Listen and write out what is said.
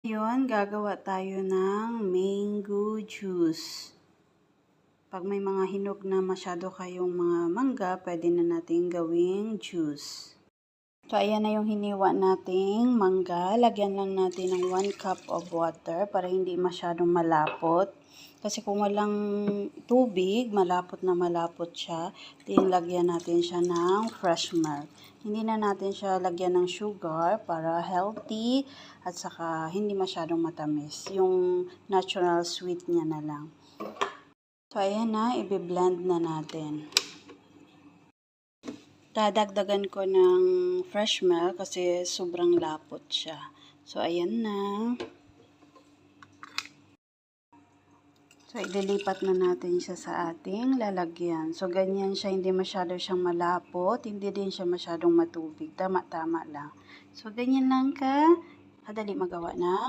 Ngayon, gagawa tayo ng mango juice. Pag may mga hinog na masyado kayong mga mangga, pwede na natin gawing juice. So, ayan na yung hiniwa nating mangga. Lagyan lang natin ng 1 cup of water para hindi masyadong malapot. Kasi kung walang tubig, malapot na malapot siya, lagyan natin siya ng fresh milk. Hindi na natin siya lagyan ng sugar para healthy at saka hindi masyadong matamis. Yung natural sweet niya na lang. So, ayan na, i-blend na natin. Dadagdagan ko ng fresh milk kasi sobrang lapot siya. So, ayan na. So, ililipat na natin siya sa ating lalagyan. So, ganyan siya. Hindi masyado siyang malapot. Hindi din siya masyadong matubig. Tama-tama lang. So, ganyan lang kadali magawa ng